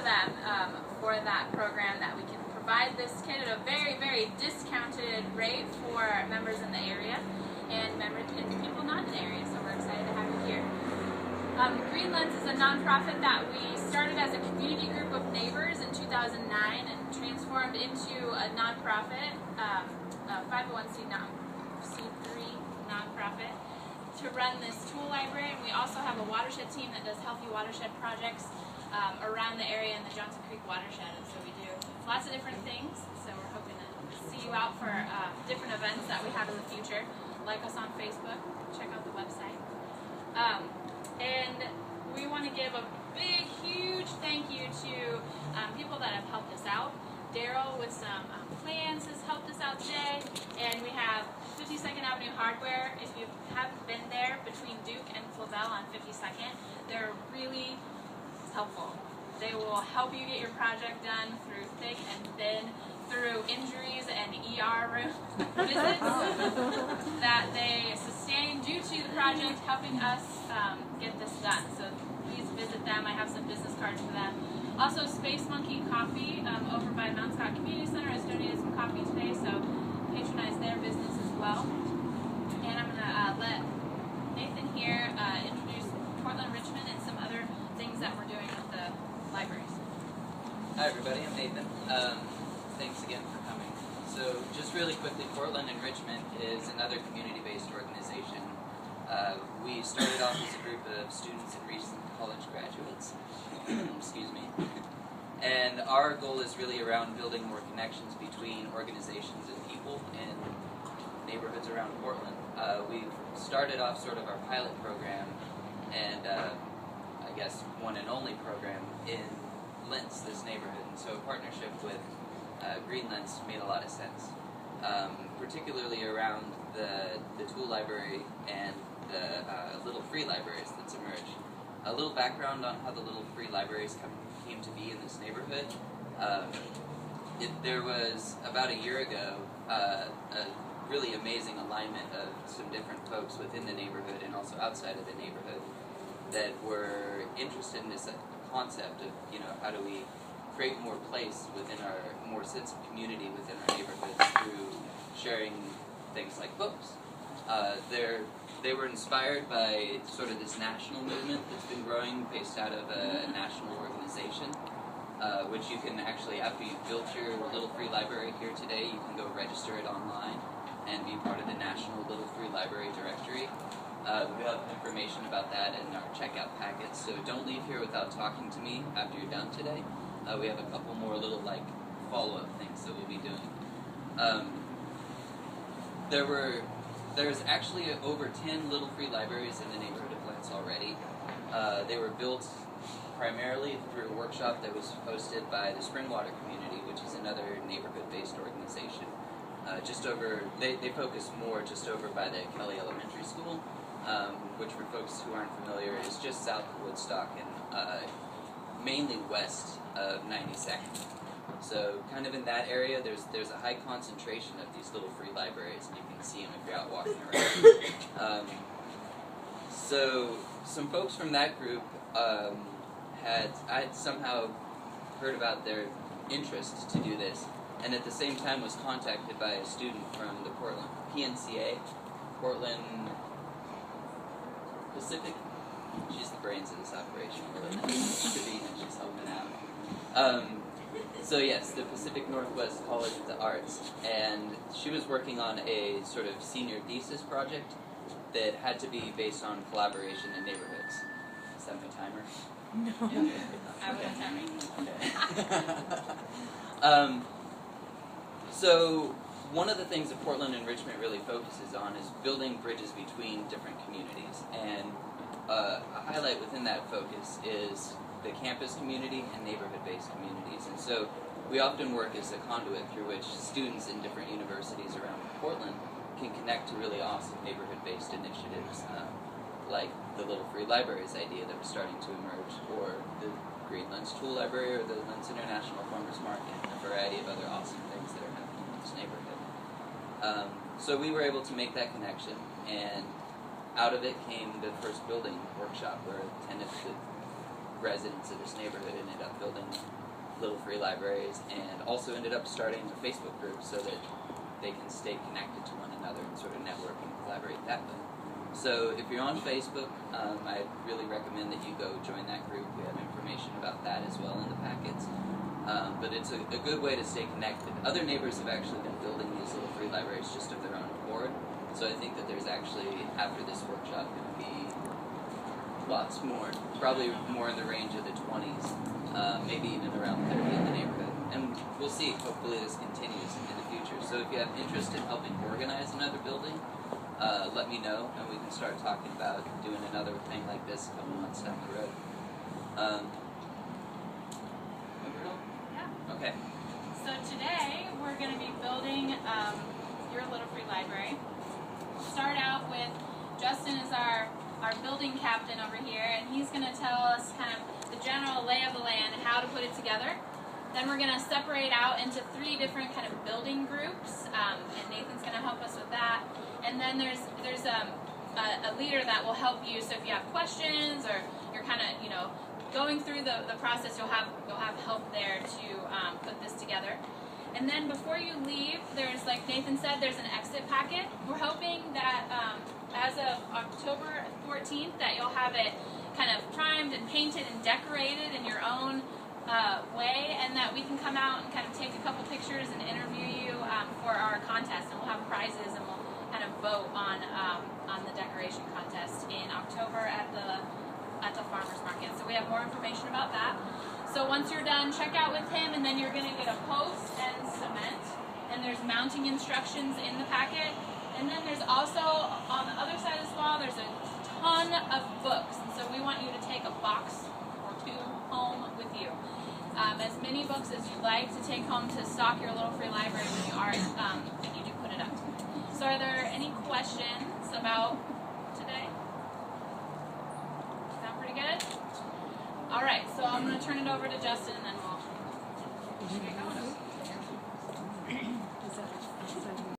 them for that program that we can provide this kit at a very, very discounted rate for members in the area and people not in the area, so we're excited to have you here. Lents is a nonprofit that we started as a community group of neighbors in 2009 and transformed into a nonprofit, a 501c3 nonprofit, to run this tool library. And we also have a watershed team that does healthy watershed projects around the area in the Johnson Creek watershed, and so we do lots of different things. So we're hoping to see you out for different events that we have in the future. Like us on Facebook, check out the website. And we want to give a big, huge thank you to people that have helped us out. Daryl with some plans has helped us out today, and we have 52nd Avenue Hardware. If you haven't been there, between Duke and Flavel on 52nd, they're really helpful. They will help you get your project done through thick and thin, through injuries and ER room visits that they sustain due to the project helping us get this done. So please visit them. I have some business cards for them. Also, Space Monkey Coffee over by Mount Scott Community Center has donated some coffee today, so patronize their business as well. And I'm going to let Nathan here introduce Portland Richmond and some other things that we're doing with the libraries. Hi everybody, I'm Nathan. Thanks again for coming. So just really quickly, Portland and Richmond is another community-based organization. We started off as a group of students and recent college graduates. Excuse me. And our goal is really around building more connections between organizations and people in neighborhoods around Portland. We started off sort of our pilot program and I guess one and only program in Lents, this neighborhood. And so a partnership with Lents made a lot of sense, particularly around the tool library and the little free libraries that's emerged. A little background on how the little free libraries came to be in this neighborhood. There was, about a year ago, a really amazing alignment of some different folks within the neighborhood and also outside of the neighborhood that were interested in this concept of, how do we create more place within more sense of community within our neighborhoods through sharing things like books. They were inspired by sort of this national movement that's been growing based out of a national organization, which you can actually, after you've built your little free library here today, you can go register it online and be part of the National Little Free Library Directory. We have information about that in our checkout packets, so don't leave here without talking to me after you're done today. We have a couple more little follow-up things that we'll be doing. There's actually over 10 little free libraries in the neighborhood of Lents already. They were built primarily through a workshop that was hosted by the Springwater community, which is another neighborhood-based organization. They focus more just over by the Kelly Elementary School, which for folks who aren't familiar is just south of Woodstock and mainly west of 92nd. So kind of in that area, there's a high concentration of these little free libraries, and you can see them if you're out walking around. So some folks from that group I'd somehow heard about their interest to do this, and at the same time was contacted by a student from the Portland PNCA, Portland Pacific. She's the brains of this operation. She's helping out. So yes, the Pacific Northwest College of the Arts, and she was working on a sort of senior thesis project that had to be based on collaboration in neighborhoods. Is that my timer? No. I wasn't timing. Okay. So one of the things that Portland and Richmond really focuses on is building bridges between different communities, and a highlight within that focus is the campus community and neighborhood-based communities. And so we often work as a conduit through which students in different universities around Portland can connect to really awesome neighborhood-based initiatives, like the Little Free Libraries idea that was starting to emerge, or the Lents Tool Library, or the Lents International Farmers Market, and a variety of other awesome things that are happening in this neighborhood. So we were able to make that connection, and out of it came the first building workshop where tenants could residents of this neighborhood ended up building little free libraries, and also ended up starting a Facebook group so that they can stay connected to one another and sort of network and collaborate that way. So if you're on Facebook, I really recommend that you go join that group. We have information about that as well in the packets. But it's a good way to stay connected. Other neighbors have actually been building these little free libraries just of their own accord. So I think that there's actually, after this workshop, going to be lots more, probably more in the range of the 20s, maybe even around 30 in the neighborhood. And we'll see, hopefully this continues in the future. So if you have interest in helping organize another building, let me know, and we can start talking about doing another thing like this a couple months down the road. Yeah. Okay. So today we're going to be building your little free library. We'll start out with Justin is our building captain over here, and he's going to tell us kind of the general lay of the land and how to put it together. Then we're going to separate out into 3 different kind of building groups, and Nathan's going to help us with that. And then there's a leader that will help you. So if you have questions or you're kind of going through the process, you'll have help there to put this together. And then before you leave, there's, like Nathan said, there's an exit packet. We're hoping that as of October 14th that you'll have it kind of primed and painted and decorated in your own way, and that we can come out and kind of take a couple pictures and interview you for our contest, and we'll have prizes, and we'll kind of vote on the decoration contest in October at the farmers market. So we have more information about that. So once you're done, check out with him, and then you're going to get a post and cement, and there's mounting instructions in the packet. And then there's also, on the other side of this wall, there's a ton of books, and so we want you to take a box or 2 home with you. As many books as you'd like to take home to stock your little free library when you do put it up. So are there any questions about today? Sound pretty good? All right, so I'm going to turn it over to Justin, and then we'll get going.